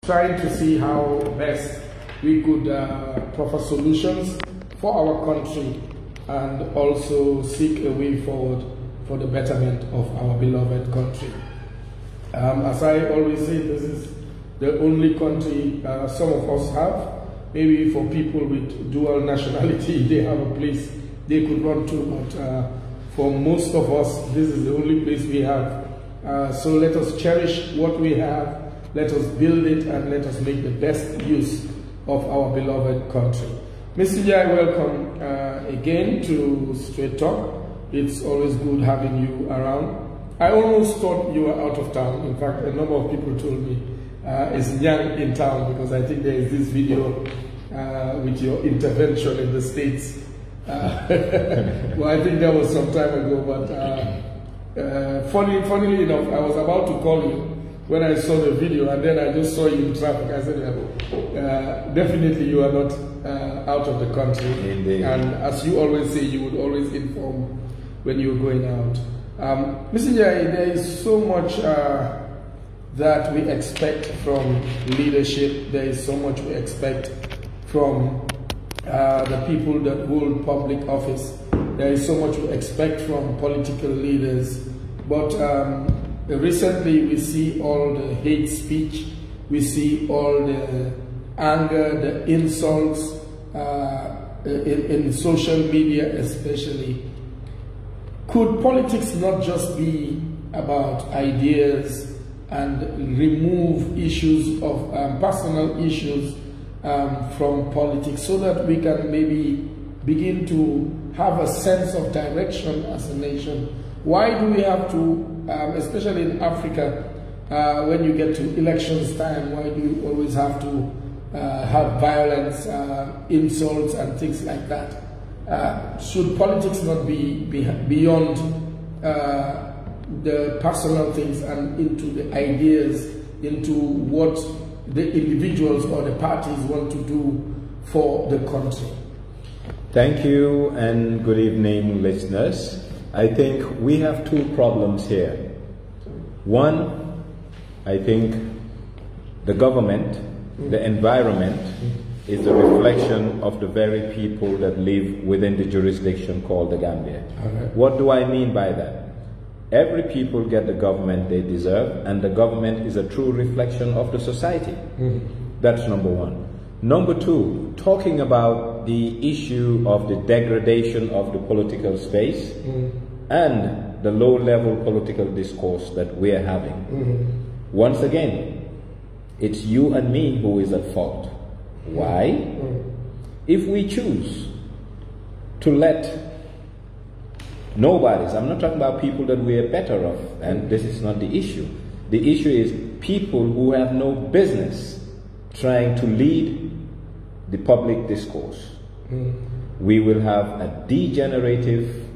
trying to see how best we could proffer solutions for our country and also seek a way forward for the betterment of our beloved country. As I always say, this is the only country some of us have. Maybe for people with dual nationality, they have a place they could run to, but for most of us, this is the only place we have. So let us cherish what we have, let us build it, and let us make the best use of our beloved country. Mr. Njie, welcome again to Straight Talk. It's always good having you around. I almost thought you were out of town. In fact, a number of people told me, is Nyang in town? Because I think there is this video with your intervention in the States. Well, I think that was some time ago, but funnily enough, I was about to call you when I saw the video, and then I just saw you in traffic. I said, definitely you are not out of the country. Indeed. And as you always say, you would always inform when you're going out. Mr. Njie, there is so much that we expect from leadership. There is so much we expect from the people that hold public office. There is so much we expect from political leaders. But recently we see all the hate speech, we see all the anger, the insults in social media especially. Could politics not just be about ideas and remove issues of personal issues from politics so that we can maybe begin to have a sense of direction as a nation? Why do we have to, especially in Africa, when you get to elections time, why do you always have to have violence, insults and things like that? Should politics not be beyond the personal things and into the ideas, into what the individuals or the parties want to do for the country? Thank you and good evening, listeners. I think we have two problems here. One, I think the government, the environment, is a reflection of the very people that live within the jurisdiction called the Gambia. Okay. What do I mean by that? Every people get the government they deserve, and the government is a true reflection of the society. That's number one. Number two, talking about the issue of the degradation of the political space and the low-level political discourse that we are having. Once again, it's you and me who is at fault. Why? If we choose to let nobodies, I'm not talking about people that we are better off, and this is not the issue. The issue is people who have no business trying to lead the public discourse. We will have a degenerative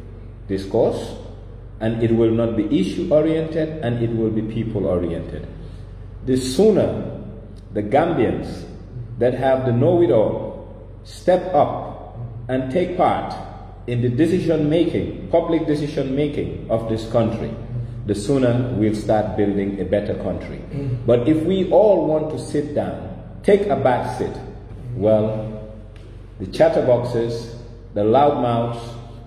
discourse, and it will not be issue-oriented, and it will be people-oriented. The sooner the Gambians that have the know-it-all step up and take part in the decision-making, public decision-making of this country, the sooner we'll start building a better country. But if we all want to sit down, take a back seat, well, the chatterboxes, the loudmouths,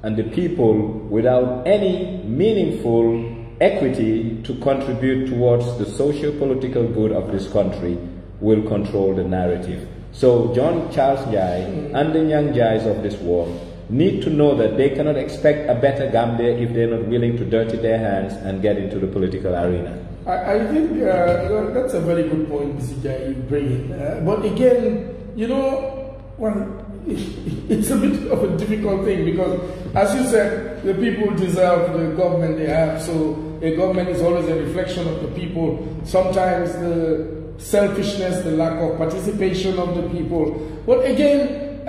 and the people without any meaningful equity to contribute towards the socio-political good of this country will control the narrative. So John Charles Njie and the Nyang Njies of this world need to know that they cannot expect a better Gambia if they're not willing to dirty their hands and get into the political arena. I think that's a very good point, Mr. Njie, you bring in. But again, you know, well, it's a bit of a difficult thing because, as you said, the people deserve the government they have. So a government is always a reflection of the people. Sometimes the selfishness, the lack of participation of the people. But again,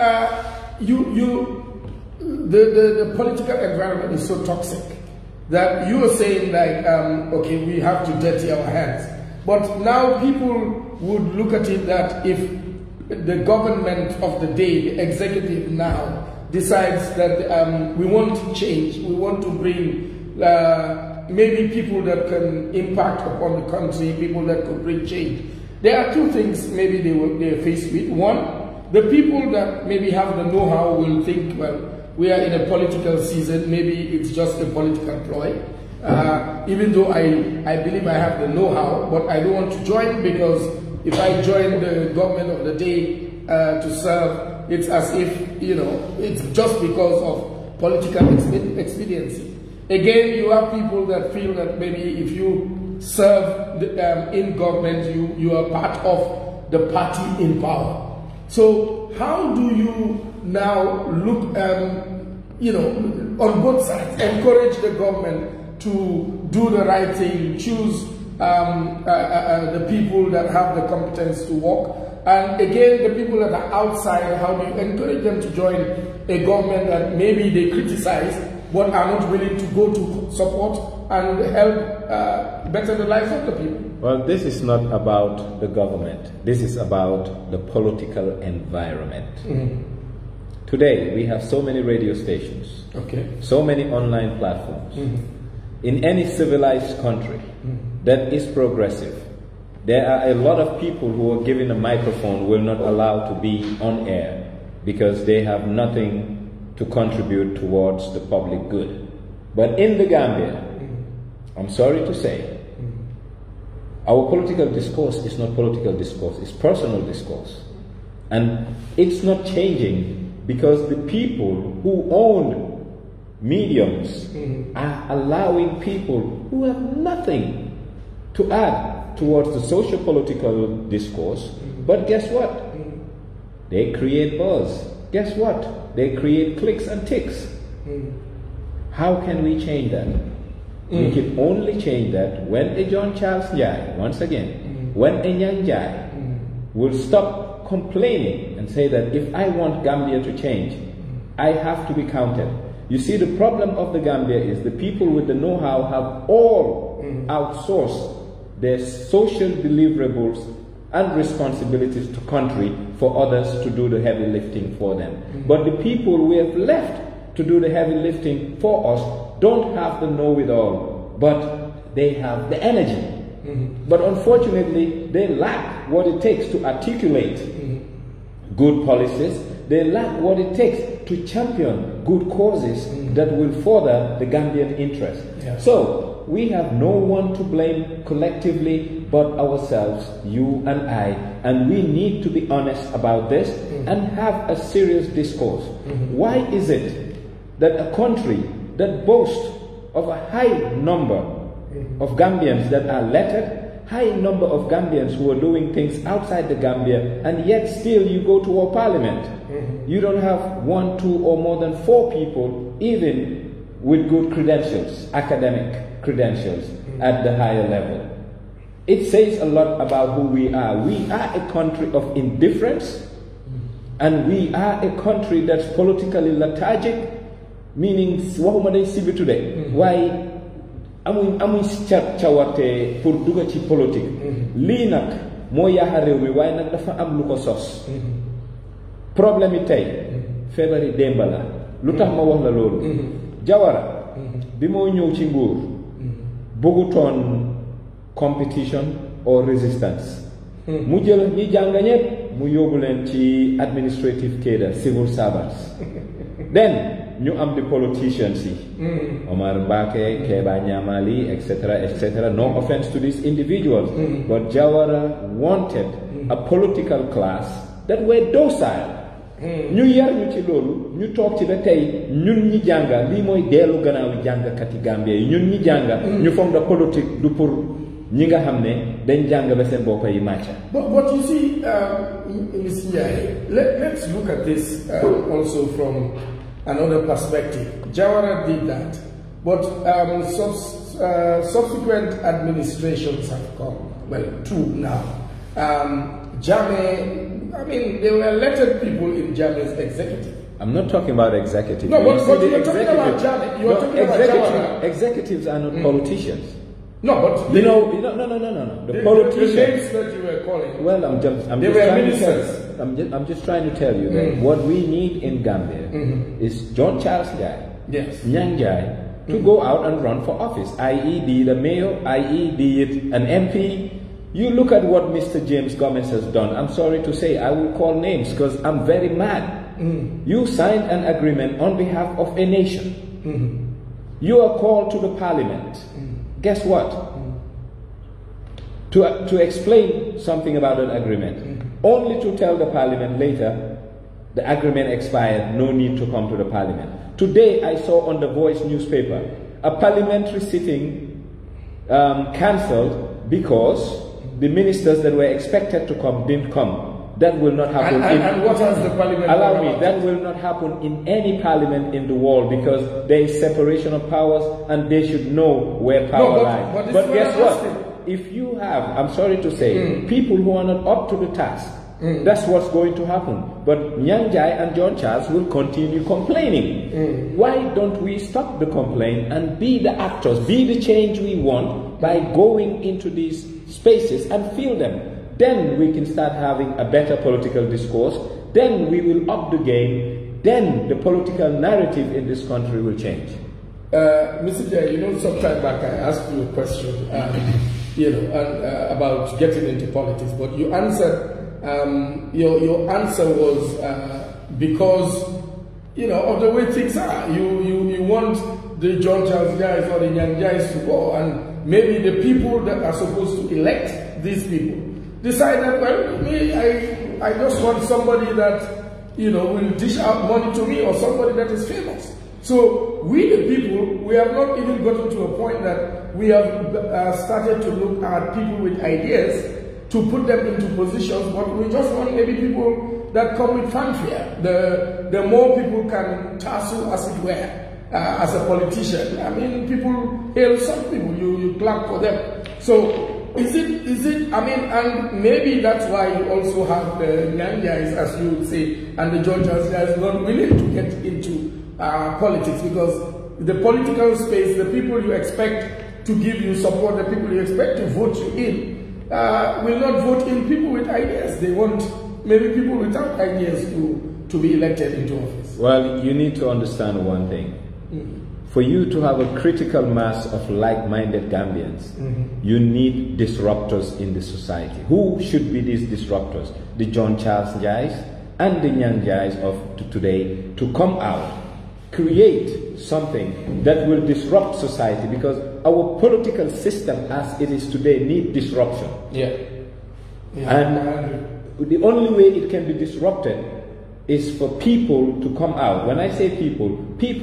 the political environment is so toxic that you are saying like, okay, we have to dirty our hands. But now people would look at it that if the government of the day, the executive now, decides that we want to change, we want to bring maybe people that can impact upon the country, people that could bring change. There are two things maybe they're faced with. One, the people that maybe have the know-how will think, well, we are in a political season, maybe it's just a political ploy. Even though I believe I have the know-how, but I don't want to join, because if I join the government of the day to serve, it's as if, you know, it's just because of political expediency. Again, you have people that feel that maybe if you serve in government, you are part of the party in power. So how do you now look, you know, on both sides, encourage the government to do the right thing, choose the people that have the competence to work, and again, the people that are outside, how do you encourage them to join a government that maybe they criticize but are not willing to go to support and help better the lives of the people? Well, this is not about the government. This is about the political environment. Today, we have so many radio stations, so many online platforms. In any civilized country that is progressive, there are a lot of people who are given a microphone will not allow to be on air because they have nothing to contribute towards the public good. But in the Gambia, I'm sorry to say, our political discourse is not political discourse, it's personal discourse. And it's not changing because the people who own mediums are allowing people who have nothing to add towards the socio-political discourse. But guess what? They create buzz. Guess what? They create clicks and ticks. How can we change that? We can only change that when a John Charles Njie, once again, when a Nyang Njie will stop complaining and say that if I want Gambia to change, I have to be counted. You see, the problem of the Gambia is the people with the know-how have all outsourced their social deliverables and responsibilities to country for others to do the heavy lifting for them. But the people we have left to do the heavy lifting for us don't have the know-it-all, but they have the energy. But unfortunately, they lack what it takes to articulate good policies. They lack what it takes to champion good causes that will further the Gambian interest. So we have no one to blame collectively but ourselves, you and I, and we need to be honest about this and have a serious discourse. Why is it that a country that boasts of a high number of Gambians that are lettered, high number of Gambians who are doing things outside the Gambia, and yet still you go to our parliament, you don't have 1, 2, or more than 4 people, even with good credentials, academic credentials at the higher level. It says a lot about who we are. We are a country of indifference, and we are a country that's politically lethargic, meaning waxuma day sibi today. Why amuñ cawarte pour dugga ci politique. Lii nag moo yaaxa réew mi waaye nag dafa am lu ko sos. Problème yi tey feebari démba la. Lu tax ma wax la loolu. Jawara bi moo ñëw ci nguur bëggutoon competition or resistance. Mu jël ñi jàng ñépp mu yóbbu leen ci administrative cadre, civil servants. Then ñu am the politicians yi. Omar Mbake, Keba Nyamali, etc. No offense to these individuals, but Jawara wanted a political class that were docile. ñu yar ñu ci loolu ñu toog ci ba tey ñun ñi jànga lii mooy deelu gannaaw jàngkati Gambia yi ñun ñi jànga ñu foog na politique du pour ñi nga xam ne dañ jàng ba seen bopp yi màcca. But you see, Ms. Njie, let's look at this also from another perspective. Jawara did that, but subsequent administrations have come, well, 2 now. Jame, I mean, they were elected people in Jame's executive. I'm not talking about executive. No, but you're talking about Jame. You're talking about Jawara. Executives are not politicians. No, but no. The politicians. The names that you were calling. Well, I'm just trying to tell you that what we need in Gambia is John Charles Njie, Nyang Njie, to go out and run for office, i.e. be the mayor, i.e. be it an MP, You look at what Mr. James Gomez has done. I'm sorry to say, I will call names because I'm very mad. You signed an agreement on behalf of a nation. You are called to the parliament. Guess what? To explain something about that agreement, only to tell the parliament later, the agreement expired, no need to come to the parliament. Today I saw on the Voice newspaper, a parliamentary sitting cancelled because the ministers that were expected to come didn't come. That will not happen. And what has the parliament? Allow me, that will not happen in any parliament in the world because there is separation of powers and they should know where power lies. But guess what? If you have, I'm sorry to say, people who are not up to the task, that's what's going to happen. But Nyang Njie and John Charles will continue complaining. Why don't we stop the complaint and be the actors, be the change we want by going into these spaces and fill them? Then we can start having a better political discourse. Then we will up the game. Then the political narrative in this country will change. Mr. Njie, you know, some time back I asked you a question, about getting into politics, but you answered. Your answer was because of the way things are. You want the John Charles guys or the Nyang Njies to go, and maybe the people that are supposed to elect these people decide that, well, me, I just want somebody that will dish out money to me, or somebody that is famous. So we the people, we have not even gotten to a point that we have started to look at people with ideas to put them into positions, but we just want maybe people that come with fanfare. The more people can tussle, as it were, as a politician. I mean, people hail some people, you clap for them. So is it, and maybe that's why you also have the Nyang Njies, as you would say, and the John Charles guys not willing to get into politics, because the political space, the people you expect to give you support, the people you expect to vote you in, will not vote in people with ideas. They want maybe people without ideas to be elected into office. Well, you need to understand one thing. For you to have a critical mass of like-minded Gambians, you need disruptors in the society. Who should be these disruptors? The John Charles Njies and the Nyang Njies of today to come out, create something that will disrupt society, because our political system as it is today needs disruption. And the only way it can be disrupted is for people to come out. When I say people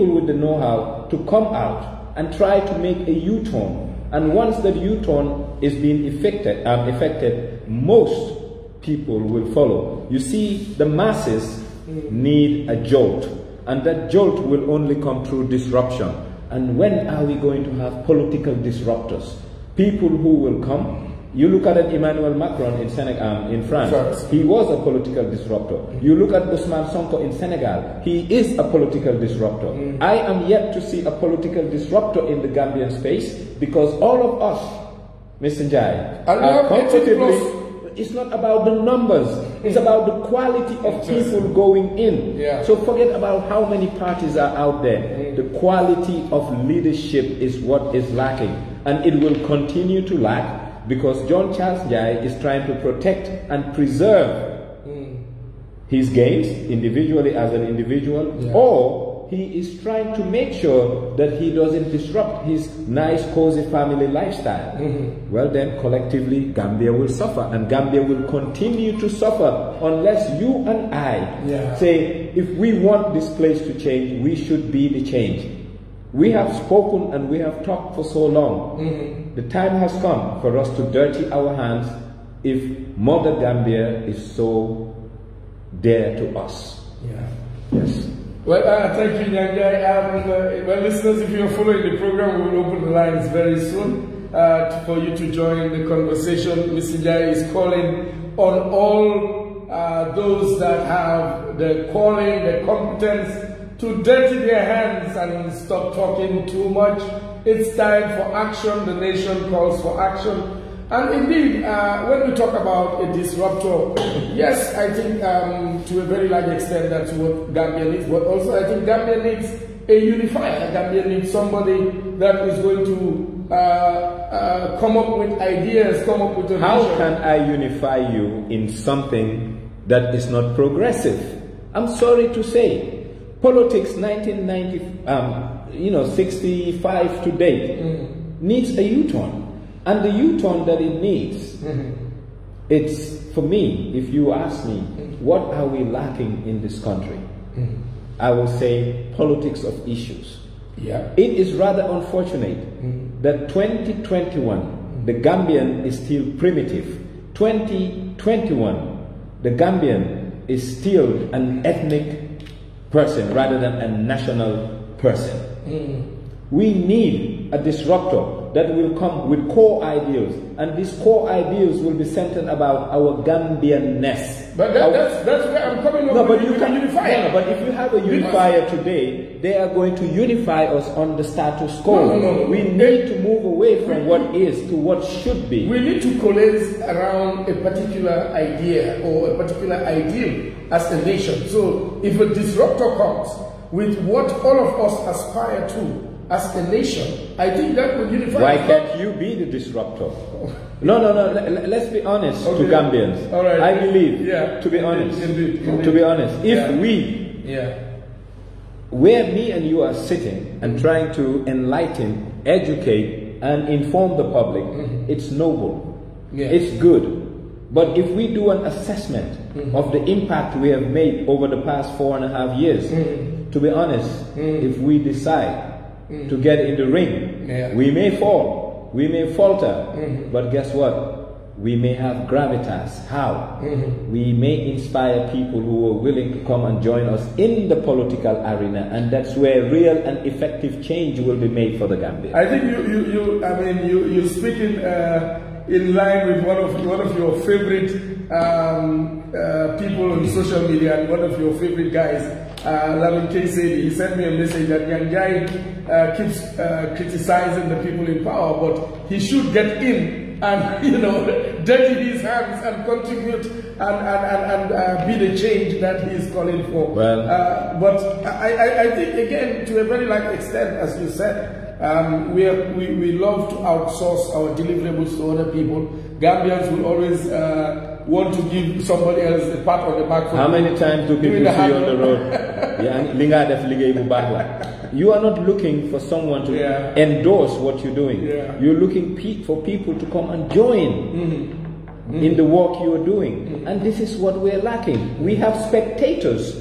with the know-how to come out and try to make a U-turn. And once that U-turn is being effected, most people will follow. You see, the masses need a jolt, and that jolt will only come through disruption. And when are we going to have political disruptors? People who will come. You look at Emmanuel Macron in Senegal, in France, he was a political disruptor. You look at Ousmane Sonko in Senegal, he is a political disruptor. I am yet to see a political disruptor in the Gambian space, because all of us, Mr. Njie, are comfortably. It's not about the numbers, it's about the quality of people going in. So forget about how many parties are out there. The quality of leadership is what is lacking, and it will continue to lack, because John Charles Njie is trying to protect and preserve his gains individually as an individual, or he is trying to make sure that he doesn't disrupt his nice, cozy family lifestyle. Well then, collectively, Gambia will suffer, and Gambia will continue to suffer unless you and I say, if we want this place to change, we should be the change. We have spoken and we have talked for so long. The time has come for us to dirty our hands if Mother Gambia is so dear to us. Yes. Well, thank you, Nyang Njie. Well, listeners, if you're following the program, we will open the lines very soon for you to join the conversation. Mr. Njie is calling on all those that have the calling, the competence, to dirty their hands and stop talking too much. It's time for action. The nation calls for action. And indeed, when we talk about a disruptor, yes, I think to a very large extent that's what Gambia needs, but also I think Gambia needs a unifier. Gambia needs somebody that is going to come up with ideas, come up with a How vision. can I unify you in something that is not progressive? I'm sorry to say, politics 65 to date needs a U-turn. And the U-turn that it needs, it's, for me, if you ask me, what are we lacking in this country? I will say politics of issues. Yeah. It is rather unfortunate that 2021, the Gambian is still primitive. 2021, the Gambian is still an ethnic person rather than a national person. We need a disruptor that will come with core ideals, and these core ideals will be centered about our Gambian-ness. But that's where I'm coming No, up but with you can unify. No, but if you have a unifier today, they are going to unify us on the status quo. No. We need to move away from what is to what should be. We need to coalesce around a particular idea or a particular ideal as a nation. So if a disruptor comes with what all of us aspire to as a nation, I think that will unify. Why can't you be the disruptor? No. Let's be honest to Gambians. All right. I believe, to be honest, indeed. to be honest, if where me and you are sitting and trying to enlighten, educate, and inform the public, it's noble. It's good. But if we do an assessment of the impact we have made over the past 4.5 years, to be honest, if we decide to get in the ring, we may fall, we may falter, but guess what? We may have gravitas. How? We may inspire people who are willing to come and join us in the political arena, and that's where real and effective change will be made for the Gambia. I think you speak in line with one of your favorite people on social media, and one of your favorite guys, Lamin K said, he sent me a message that Nyang Njie keeps criticizing the people in power, but he should get in and dirty his hands and contribute and be the change that he is calling for. Well, but I think again, to a very large extent, as you said, we love to outsource our deliverables to other people. Gambians will always want to give somebody else a pat on the back. How many times do people see you on the road? You are not looking for someone to endorse what you're doing. You're looking for people to come and join in the work you are doing. And this is what we're lacking. We have spectators,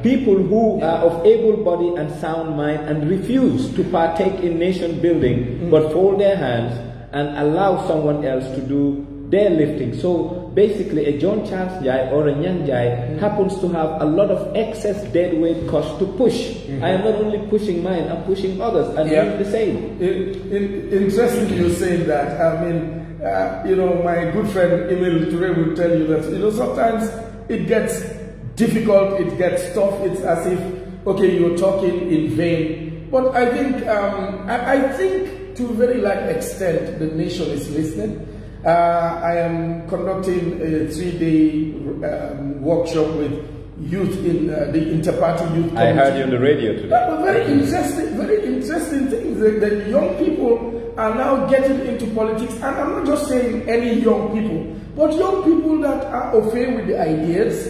people who are of able body and sound mind and refuse to partake in nation building, but fold their hands and allow someone else to do their lifting. So basically a John Charles Njie or a Nyang Njie happens to have a lot of excess dead weight cost to push. I am not only pushing mine, I'm pushing others and doing the same. Interesting you saying that. I mean, my good friend Emil Toure will tell you that, sometimes it gets difficult, it gets tough, it's as if, okay, you're talking in vain. But I think, to a very large extent, the nation is listening. I am conducting a 3-day workshop with youth in the Interparty Youth Committee. I heard you on the radio today. Very interesting things. The young people are now getting into politics, and I'm not just saying any young people, but young people that are au fait with the ideas,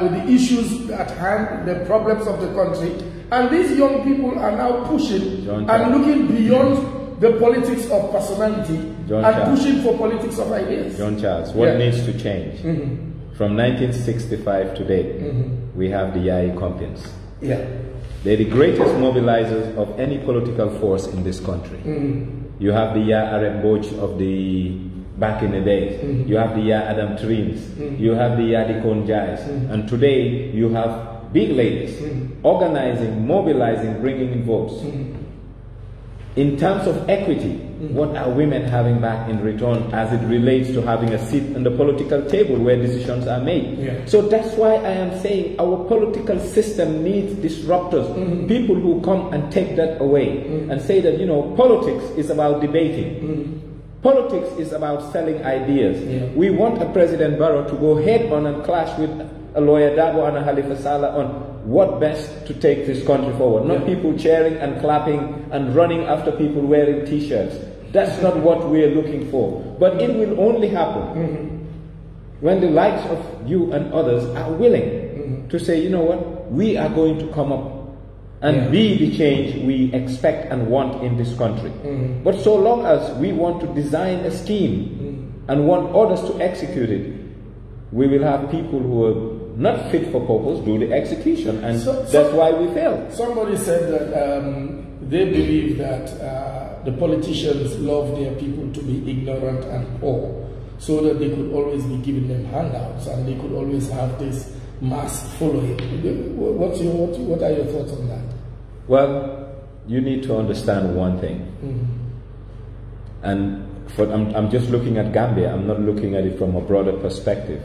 with the issues at hand, the problems of the country, and these young people are now pushing and looking beyond the politics of personality pushing for politics of ideas. John Charles, what needs to change? From 1965 to date, we have the Yai Compians. They're the greatest mobilizers of any political force in this country. You have the Ya Arab Boch of the back in the days. You have the Ya Adam Trins. You have the Yadikon Jais. And today you have big ladies organizing, mobilizing, bringing in votes. In terms of equity, what are women having back in return as it relates to having a seat on the political table where decisions are made? So that's why I am saying our political system needs disruptors, people who come and take that away and say that, politics is about debating. Politics is about selling ideas. We want a President Barrow to go head on and clash with a lawyer Dabo and a Halifa Saleh on what best to take this country forward. Not people cheering and clapping and running after people wearing t-shirts. That's not what we're looking for. But it will only happen when the likes of you and others are willing to say, you know what, we are going to come up and be the change we expect and want in this country. But so long as we want to design a scheme and want others to execute it, we will have people who are not fit for purpose do the execution, and that's why we fail. Somebody said that they believe that the politicians love their people to be ignorant and poor, so that they could always be giving them handouts and they could always have this mass following. What are your thoughts on that? Well, you need to understand one thing. And I'm just looking at Gambia, I'm not looking at it from a broader perspective.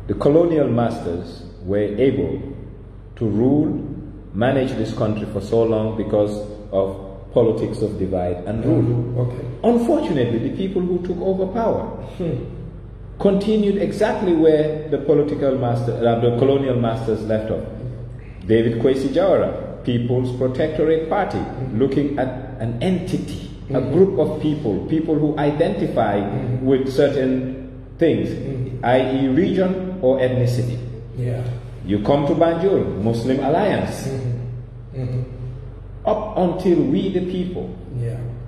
The colonial masters were able to rule, manage this country for so long because of politics of divide and rule. Unfortunately, the people who took over power continued exactly where the colonial masters left off. David Kwesi Jawara, People's Protectorate Party, looking at an entity, a group of people who identify with certain things, i.e. region or ethnicity. You come to Banjul, Muslim Alliance. Up until we the people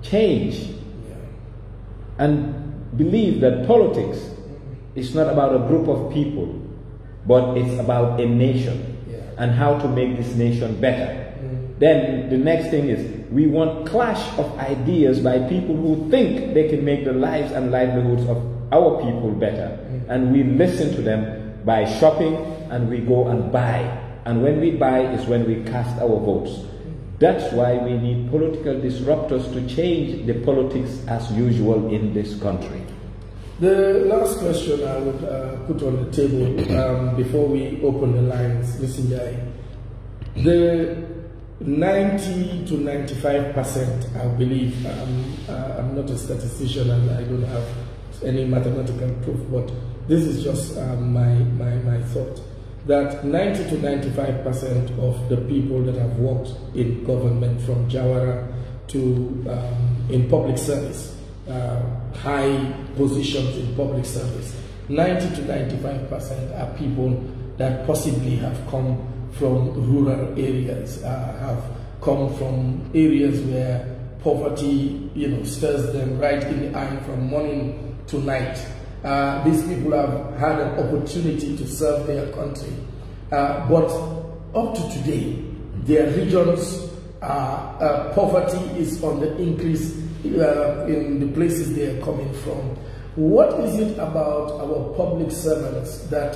change and believe that politics is not about a group of people, but it's about a nation and how to make this nation better. Then the next thing is we want clash of ideas by people who think they can make the lives and livelihoods of our people better, and we listen to them by shopping, and we go and buy, and when we buy is when we cast our votes. That's why we need political disruptors to change the politics as usual in this country. The last question I would put on the table before we open the lines, Mr. Njie, the 90 to 95%, I believe, I'm not a statistician and I don't have any mathematical proof, but this is just my thought, that 90 to 95% of the people that have worked in government, from Jawara to in public service, high positions in public service, 90 to 95% are people that possibly have come from rural areas, have come from areas where poverty, stares them right in the eye from morning to night. These people have had an opportunity to serve their country, but up to today, their regions, poverty is on the increase in the places they are coming from. What is it about our public servants that,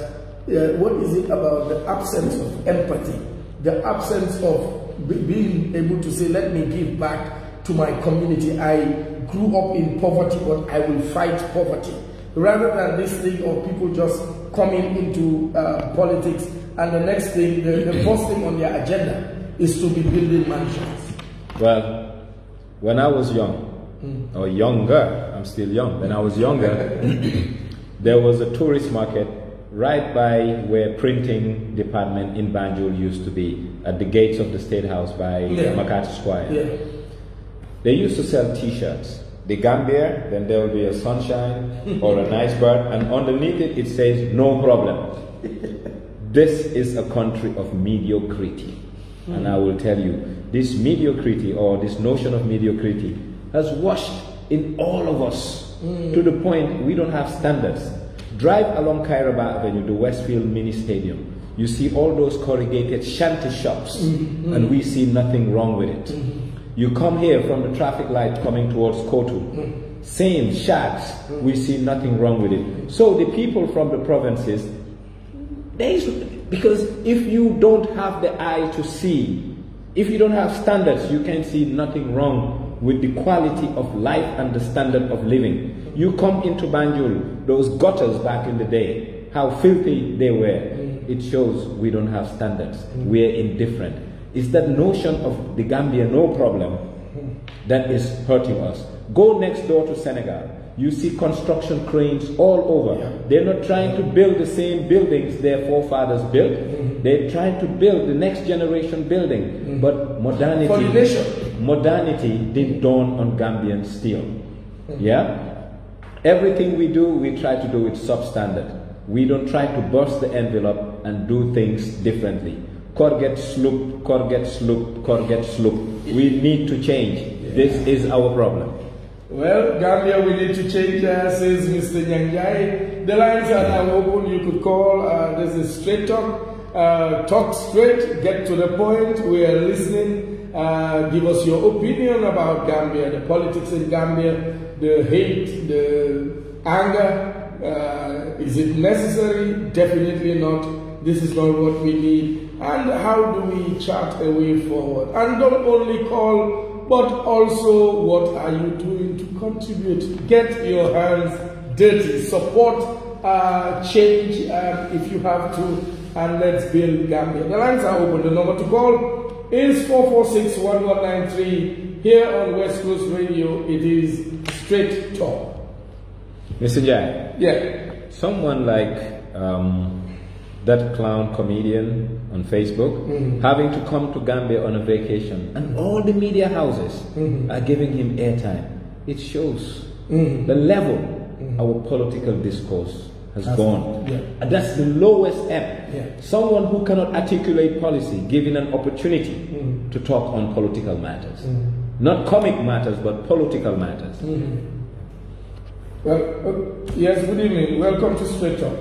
what is it about the absence of empathy, the absence of being able to say, let me give back to my community. I grew up in poverty, but I will fight poverty. Rather than this thing of people just coming into politics and the next thing, the first thing on their agenda is to be building mansions. Well, when I was young, or younger, I'm still young, when I was younger, there was a tourist market right by where printing department in Banjul used to be, at the gates of the State House by Makati Square. They used to sell t-shirts. The Gambia, then there will be a sunshine or a nice bird, and underneath it, it says, no problem. This is a country of mediocrity. And I will tell you, this mediocrity, or this notion of mediocrity, has washed in all of us to the point we don't have standards. Drive along Kairaba Avenue, the Westfield Mini Stadium. You see all those corrugated shanty shops, and we see nothing wrong with it. You come here from the traffic light coming towards Kotu, same shacks, we see nothing wrong with it. So the people from the provinces, because if you don't have the eye to see, if you don't have standards, you can see nothing wrong with the quality of life and the standard of living. You come into Banjul, those gutters back in the day, how filthy they were. It shows we don't have standards. We are indifferent. It's that notion of the Gambia, no problem, that is hurting us. Go next door to Senegal. You see construction cranes all over. They're not trying to build the same buildings their forefathers built. They try to build the next generation building, but modernity didn't dawn on Gambians still. Yeah? Everything we do, we try to do it substandard. We don't try to burst the envelope and do things differently. Core gets slooped, core gets slooped, core gets slooped. We need to change. This is our problem. Well, Gambia, we need to change, says Mr. Nyang Njie. The lines are now open. You could call. This is Straight Talk. Talk straight, get to the point. We are listening. Give us your opinion about Gambia, the politics in Gambia, the hate, the anger. Is it necessary? Definitely not. This is not what we need. And how do we chart a way forward? And don't only call, but also what are you doing to contribute? Get your hands dirty. Support change if you have to, and let's build Gambia. The lines are open. The number to call is 446-1193. Here on West Coast Radio, it is Straight Talk. Mr. Njie, yeah, someone like that clown comedian on Facebook having to come to Gambia on a vacation, and all the media houses are giving him airtime. It shows the level our political discourse has gone. Yeah. And that's the lowest ebb. Yeah. Someone who cannot articulate policy, given an opportunity to talk on political matters. Not comic matters, but political matters. Well, yes, good evening. Welcome to Straight Talk.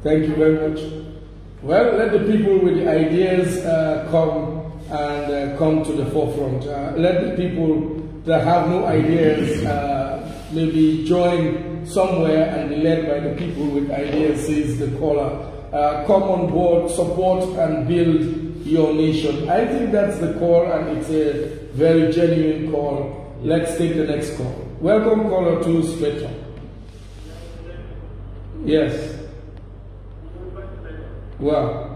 Thank you very much. Well, let the people with the ideas come to the forefront. Let the people that have no ideas maybe join somewhere and be led by the people with ideas, says the caller. Come on board, support and build your nation. I think that's the call, and it's a very genuine call. Let's take the next call. Welcome, caller, to Straight Talk. Yes. Wow.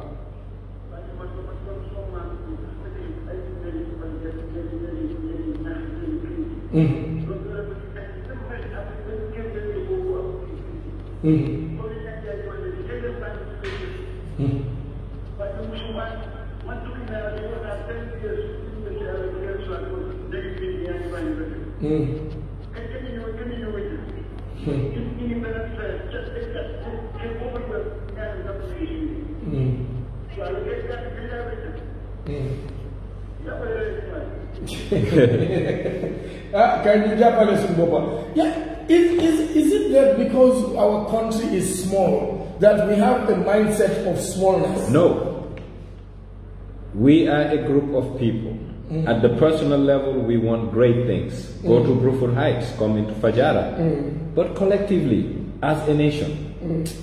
Yeah, is it that because our country is small that we have a mindset of smallness? No. We are a group of people. At the personal level, we want great things. Go to Bruford Heights, come into Fajara. But collectively, as a nation,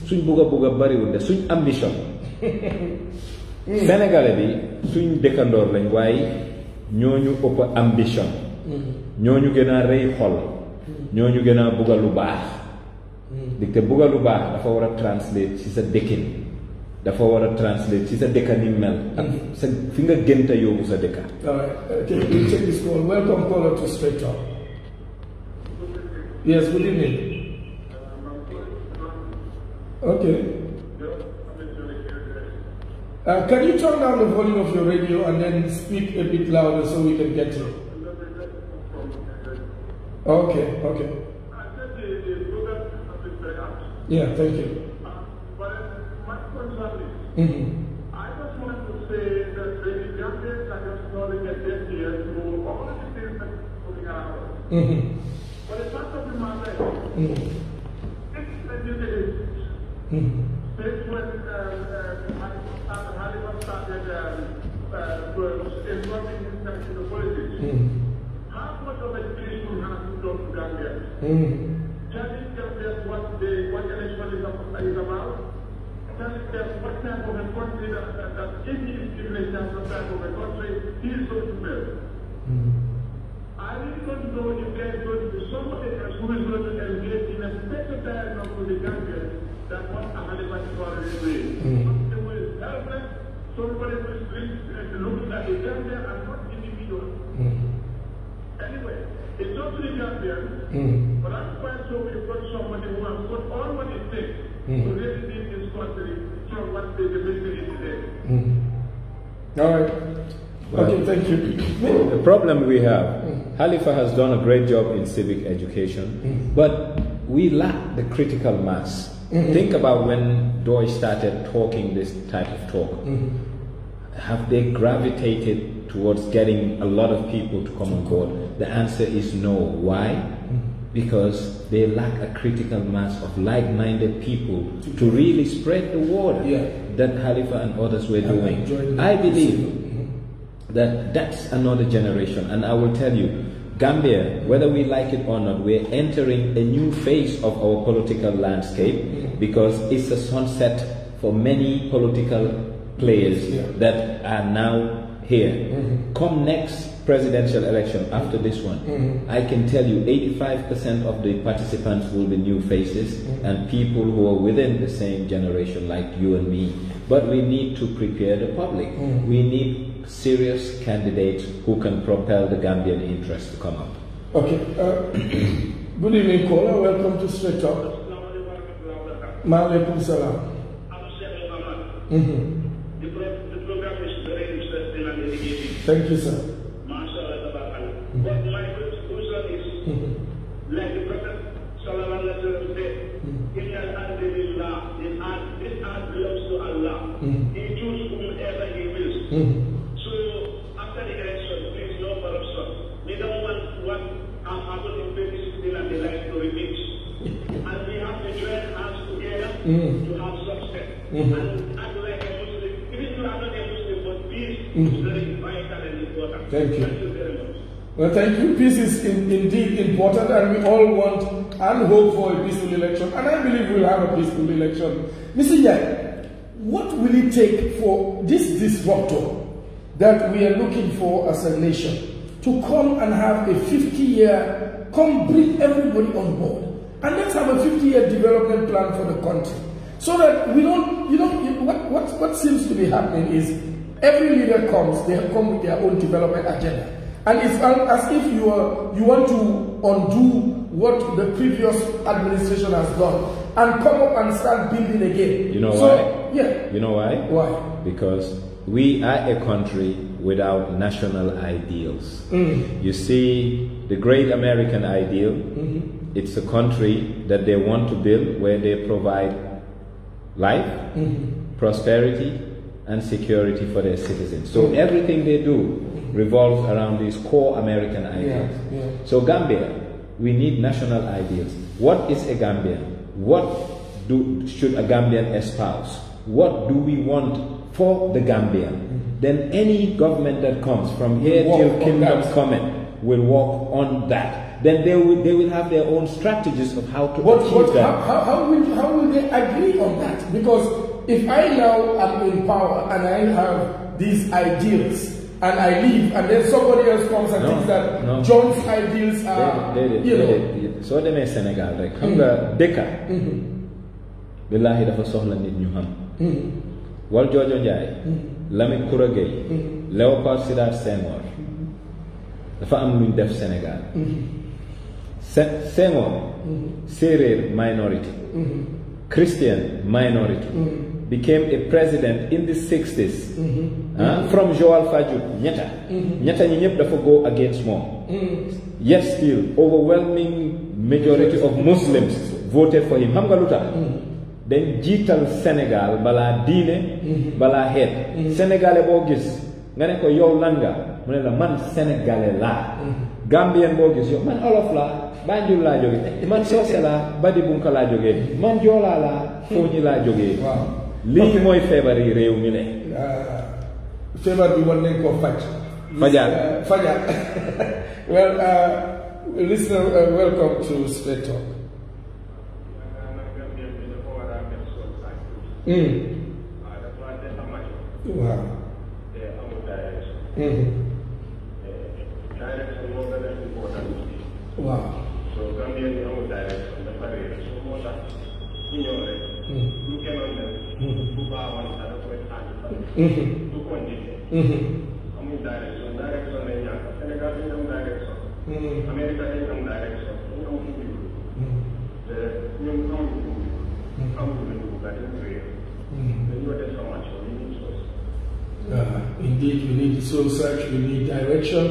suñ buga buga bari wunde, suñ ambition. Sénégalais bi suñ dëkkandoor lañ waaye ñooñu ëpp ambition. ñooñu gën a rëy xol. ñooñu gën a buga lu baax. Dikte buga lu baax dafa war a translate ci sa dëkkin. dafa war a translate ci sa dëkka ni mel. ak sa fi nga gënta yóbbu sa dëkka. All right, okay, we'll take this call. Welcome, caller, to Straight Talk. Yes, good evening. Okay. Can you turn down the volume of your radio and then speak a bit louder so we can get you? Okay, okay. Yeah, thank you. But my concern is, I just want to say that the Gambians are just nodding at their ears to all the things that are putting around us. But the fact of the matter is, it's educated. Since when Halifa started involving himself in the politics, how much of education has been done to Gambians? Telling Gambians what election is about, telling them what type of a country that if he is given a chance of type of a country, he is going to build. I really don't know if there is going to be somebody else who is going to engage in a better dialogue with the Gambians than what Halifa is already doing. Somebody who is helpless, somebody who is looking at the Gambia and not individuals. Anyway, it's up to the Gambians, but I'm quite sure we've got somebody who has got all what it takes to really lead this country from what the division is today. All right. Well, okay, thank you. The problem we have, Halifa has done a great job in civic education, but we lack the critical mass. Think about when Doy started talking this type of talk. Have they gravitated towards getting a lot of people to come on board? The answer is no. Why? Because they lack a critical mass of like-minded people to really spread the word that Halifa and others were doing. I believe that that's another generation, and I will tell you, Gambia, whether we like it or not, we're entering a new phase of our political landscape because it's a sunset for many political players that are now here. Come next presidential election after this one, I can tell you 85% of the participants will be new faces and people who are within the same generation like you and me. But we need to prepare the public. We need serious candidates who can propel the Gambian interest to come up. Okay. Good evening, caller. Welcome to Straight Talk. Maalaikum salam. The program is very interesting and educating. Thank you, sir. But my conclusion is, like the Prophet Sallallahu Alaihi Wasallam said, this earth belongs to Allah. He chooses whomever He wills. So after the election, please no corruption. We don't want what happened in 2016 and the like to repeat. And we have to join hands together to have success. And act like a Muslim. Even if you are not a Muslim, but peace is very vital and important. Thank you. Thank you very much. Well, thank you. Peace is indeed important, and we all want and hope for a peaceful election. And I believe we'll have a peaceful election. Mr. Yang, what will it take for this disruptor that we are looking for as a nation to come and have a 50-year, come bring everybody on board, and let's have a 50-year development plan for the country, so that we don't, what seems to be happening is every leader comes, they have come with their own development agenda. And it's as if you want to undo what the previous administration has done and come up and start building again. You know why? Yeah. You know why? Why? Because we are a country without national ideals. You see, the great American ideal, it's a country that they want to build where they provide life, prosperity, and security for their citizens. So everything they do revolves around these core American ideals. So Gambia, we need national ideals. What is a Gambian? What should a Gambian espouse? What do we want for the Gambian? Then any government that comes from here till kingdom coming will work on that. Then they will have their own strategies of how to achieve that. How will they agree on that? Because if I now am in power and I have these ideals, and I leave, and then somebody else comes and thinks that John's ideals are, So they may Senegal, like, Deka, billahi dafa soxla nit ñu xam. Wal Jojo Njie, Lamine Koura Gueye, Léopold Sédar Senghor, dafa am luñ def Sénégal. Senghor, Séeréer minority, Christian minority, became a president in the 60s from Joal Fadiouth ñetta ñi ñëpp dafa go against moom. Yet still overwhelming majority of Muslims voted for him. Xam nga lu tax dañ jiital Sénégal balaa diine balaa xeet. Sénégalais boo gis nga ne ko yow lan nga mu ne la man Sénégalais laa. Gambien boo gis yow man olof laa Banjul laa jógee man soose laa Badi Bunka laa jógee man joolaa laa Fooñi laa jógee. lii mooy feebar yi réew mi ne. feebar bi war nañ koo faj. fajaat. Well, listener, welcome to Straight Talk. Wow. Wow. So Gambian is direction, the barrier. So more that you cannot move on to continue. I'm in direction, Senegal is in direction, America is in direction, Indeed, we need soul search, we need direction.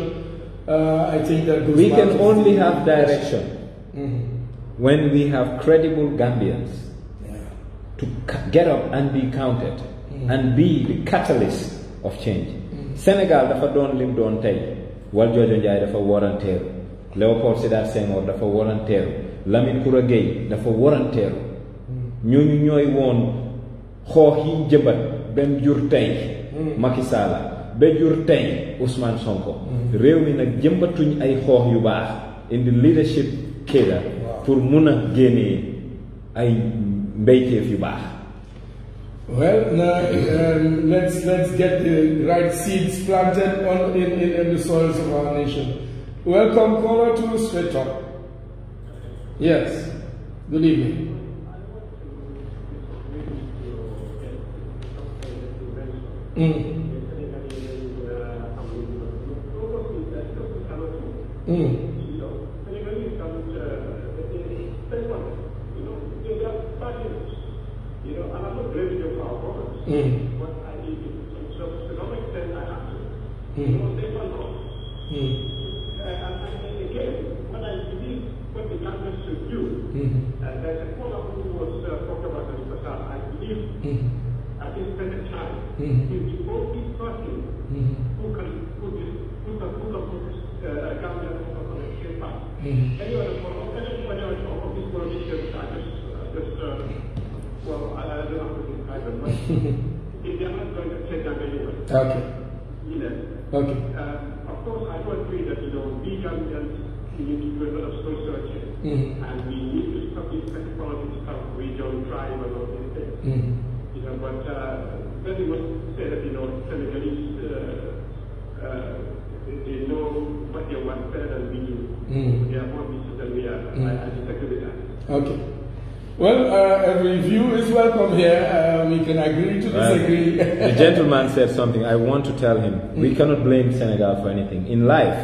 I think that goes we can only have direction when we have credible Gambians to get up and be counted and be the catalyst of change. Senegal dafa doon lim doon tey Valdiodio Ndiaye dafa waranteeru Léopold Sédar Senghor dafa waranteeru Lamine Koura Gueye dafa waranteeru ñooñu ñooy woon xoox yi jëmbat bem jur tey Macky Sall ba jur tey Ousmane Sonko réew mi nag jëmbatuñ ay xoox yu baax in the leadership cadre pour mun a génnee ay mbéyteef yu baax. Well, now let's get the right seeds planted in the soils of our nation. Welcome, caller, to Straight Talk. Yes. Good evening. What I need to so to some extent I have to. They don't know. And again, what I believe what the government should do, and there's a caller who was talking about this facade, I believe at this present time, is the only person who can put a government on a straight path. Anybody of these politicians are just well, I don't know how to describe it, but if they're not going to take them anyway. Okay. You know. Okay. Of course, I do agree that, we Gambians need to do a lot of soul searching, and we need to stop this petty politics stuff, region, tribe, and all these things. But very much say that, Senegalese, they know what they want better than we do. They are more vicious than we are. I disagree with that. Okay. Well, every view is welcome here. We can agree to disagree. The gentleman said something. I want to tell him, we cannot blame Senegal for anything. In life,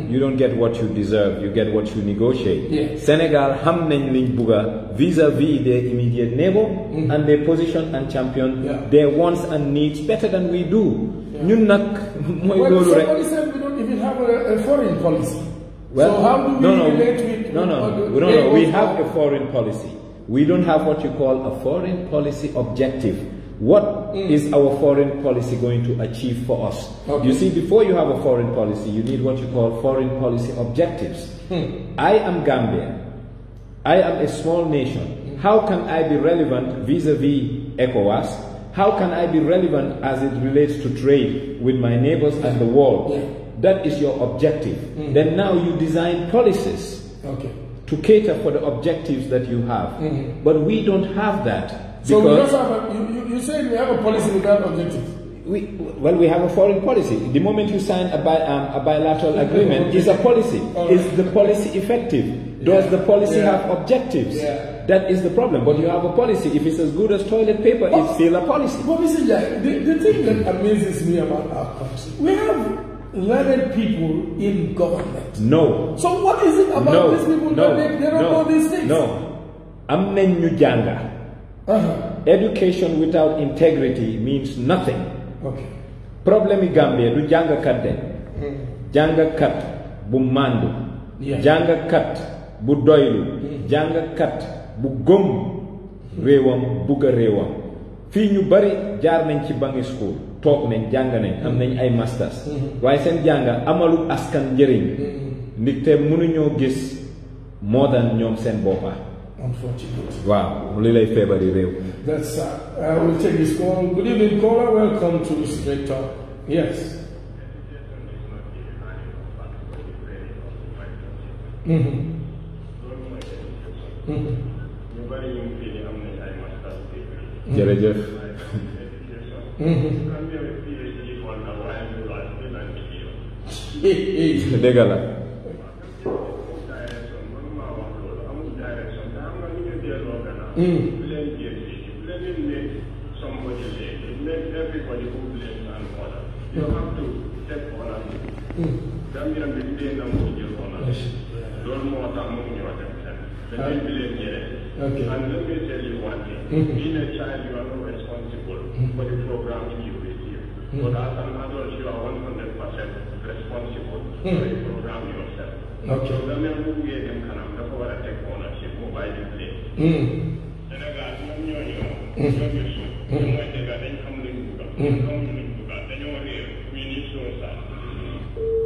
you don't get what you deserve. You get what you negotiate. Yes. Senegal ham nañ liñ buga vis-a-vis their immediate neighbor and their position and champion their wants and needs better than we do. Ñun nak moy lolu rek. Somebody said we don't even have a foreign policy. Well, so how do we relate with we have a foreign policy. We don't have what you call a foreign policy objective. What is our foreign policy going to achieve for us? Okay. You see, before you have a foreign policy, you need what you call foreign policy objectives. I am Gambia. I am a small nation. How can I be relevant vis-a-vis ECOWAS? How can I be relevant as it relates to trade with my neighbors and the world? That is your objective. Then now you design policies. Okay. To cater for the objectives that you have. But we don't have that. So we don't have you say we have a policy without objectives? We have a foreign policy. The moment you sign a bilateral agreement, is a policy. Is the policy effective? Does the policy have objectives? That is the problem. But you have a policy. If it's as good as toilet paper, it's still a policy. But Mr. Jai, the thing that amazes me about our country, we have learned people in government. No. So what is it about these people that they don't know these things? No. Am nañ ñu jànga. Education without integrity means nothing. Okay. Problème yi Gambia du jàngkat de. Jàngkat bu màndu. Jàngkat bu doylu. Jàngkat bu gëm réewam bugg a réewam. fii ñu bari jaar nañ ci bangi school toog nañ jàng nañ am nañ ay masters. waaye seen jàng amalu askan njëriñ. nit te mënuñoo gis more than ñoom seen boppa. Unfortunately. Wow, li lay feebari réew. That's I will take this call. Good evening, caller. Welcome to Straight Talk. Yes. Jërëjëf. Dëgg la. Everybody who blames and order. You have to take ownership. Gambian will be able to take ownership. Don't more time moving your attention. Let me blame you. And let me tell you one thing. Being a child, you are not responsible for the programming you receive. But as an adult, you are 100% responsible for the program yourself. So let me move you and that's why I take ownership. Mobile play.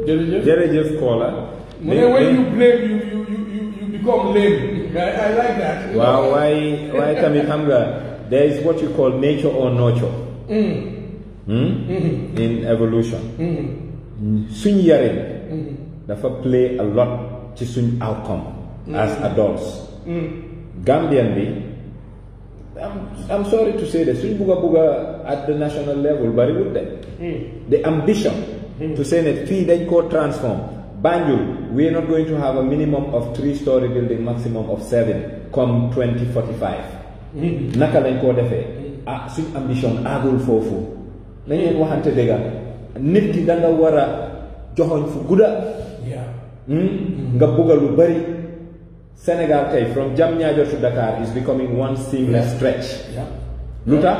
Jërëjëf Kola. When you blame, you become lame. I like that. Wow, why tamit xam nga, there is what you call nature or nurture. In evolution. Suñ yarin dafa play a lot ci suñ outcome as adults. Gambian bi, I'm sorry to say that suñ buga at the national level bari would the ambition to say that fee dañ ko transform. Banjul, we are not going to have a minimum of 3-story building, maximum of 7 come 2045. Naka lañ ko defee suñ ambition agul foofu nañ leen waxante dëgga nit ki da nga war a joxoñ fu gudda nga bugga lu bari. Senegal tey from Diamniadio to Dakar is becoming one seamless stretch. Luta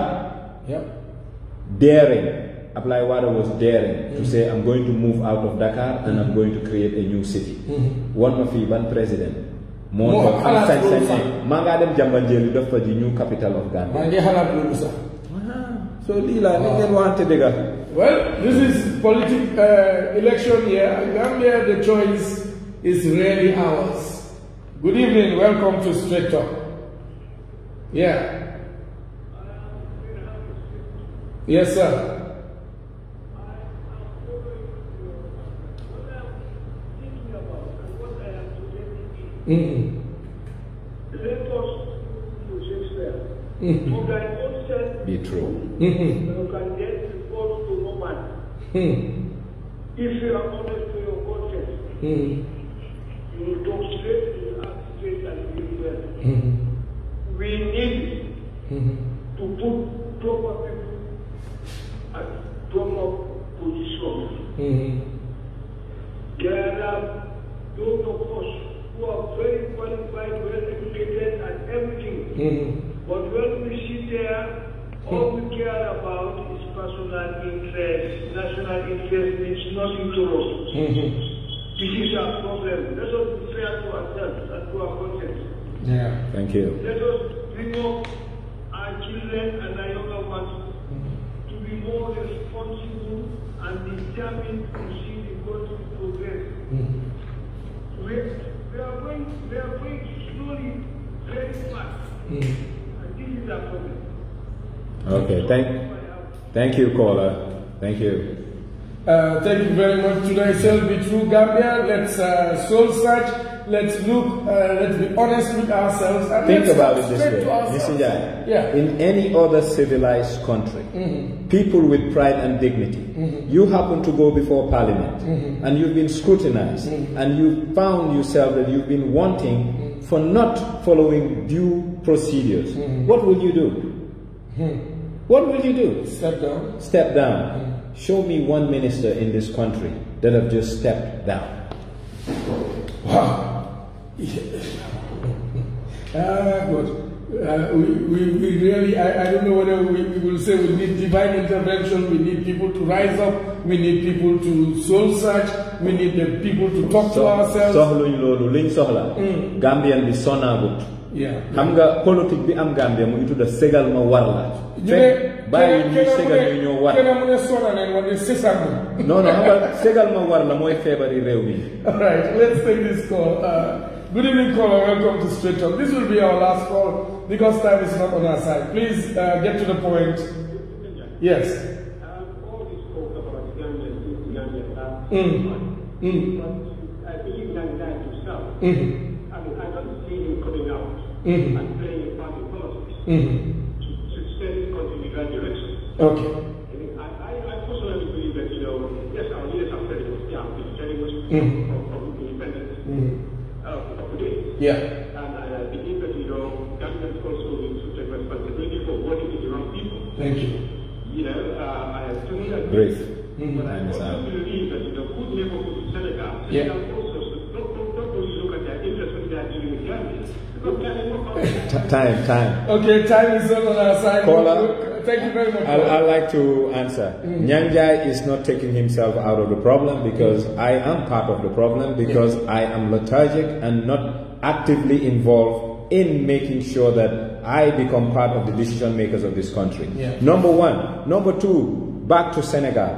daring. Ablaye Wade was daring to say, I'm going to move out of Dakar and I'm going to create a new city. One of the president. More Manga dem Jambanjeli for the new capital of Ghana. So Lila, well, this is political election year. In Gambia, the choice is really ours. Good evening, welcome to Straight Talk. Yeah. Yes, sir. Let us be true. You can get reports to no man. If you are honest to your conscience, you will talk straight, you will act straight and be well. We need to put proper people at proper positions. There are those of us who are very qualified, well educated and everything. But when we sit there, all we care about is personal interest. National interest means nothing to us. This is our problem. Let us be fair to ourselves and to our conscience. Yeah. Thank you. Let us bring up our children and our younger ones to be more responsible and determined to see the country progress. We are going slowly, very fast. And this is our problem. Okay, thank you, caller. Thank you. Thank you very much. Today, shall be true, Gambia. Let's soul search. Let's look. Let's be honest with ourselves. And think about it this way, Mr. Njie. Yeah. In any other civilized country, people with pride and dignity, you happen to go before Parliament, and you've been scrutinized, and you found yourself that you've been wanting for not following due procedures. What will you do? What will you do? Step down. Step down. Show me one minister in this country that have just stepped down. Wow. Good. We really, I don't know whether we will say we need divine intervention, we need people to rise up, we need people to soul search, we need the people to talk to ourselves. Gambian bi sonagut. Yeah. Xam nga politique bi am Gambia mu ngi tudda segal ma war la. Bàyyi ñu segal ñu ñoo war. No, xam nga segal ma war la mooy feebari réew mi. All right, let's take this call. Good evening, caller. Welcome to Straight Talk. This will be our last call because time is not on our side. Please get to the point. Yes. All this talk about Gambia, Mm. Mm. I believe Nyang Njie himself. Mm. I mean, I don't see him coming out Mm. and playing a part in politics Mm. to send this country in the right direction. Okay. I personally believe that, yes, our leaders have said it was from independence of today. Yeah. And I believe that, government also needs to take responsibility for working with the wrong people. Thank you. I have totally agree. Great. But I also believe that, good neighborhood in Senegal, Yeah. also don't only look at their interests when they are dealing with Gambia. Because Gambia Time. Okay, time is not on our side. Caller, thank you very much. I'd like to answer. Nyang Njie is not taking himself out of the problem because I am part of the problem because I am lethargic and not actively involved in making sure that I become part of the decision makers of this country. Yeah. Number one. Number two, back to Senegal.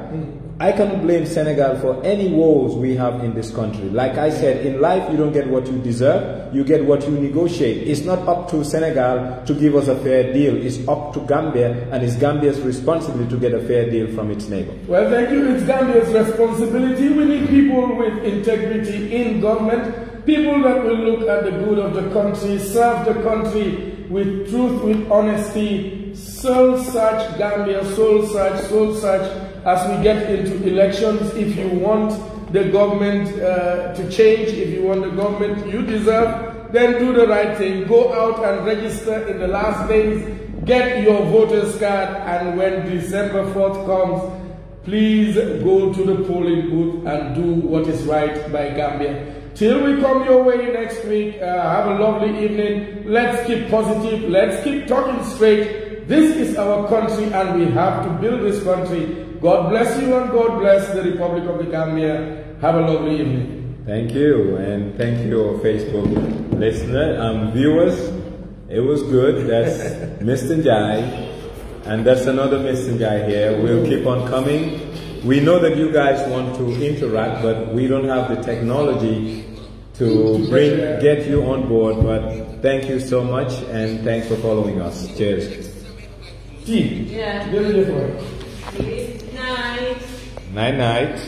I cannot blame Senegal for any woes we have in this country. Like I said, in life you don't get what you deserve, you get what you negotiate. It's not up to Senegal to give us a fair deal. It's up to Gambia, and it's Gambia's responsibility to get a fair deal from its neighbor. Well, thank you. It's Gambia's responsibility. We need people with integrity in government, people that will look at the good of the country, serve the country with truth, with honesty. Soul search Gambia, soul search as we get into elections. If you want the government to change, if you want the government you deserve, then do the right thing. Go out and register in the last days, get your voter's card, and when December 4th comes, please go to the polling booth and do what is right by Gambia. Till we come your way next week, have a lovely evening. Let's keep positive, let's keep talking straight. This is our country and we have to build this country. God bless you and God bless the Republic of the Gambia. Have a lovely evening. Thank you, and thank you, Facebook listener, viewers. It was good. That's Mr. Njie, and that's another Mr. Njie here. We'll keep on coming. We know that you guys want to interact, but we don't have the technology to get you on board. But thank you so much, and thanks for following us. Cheers. Yeah. Night.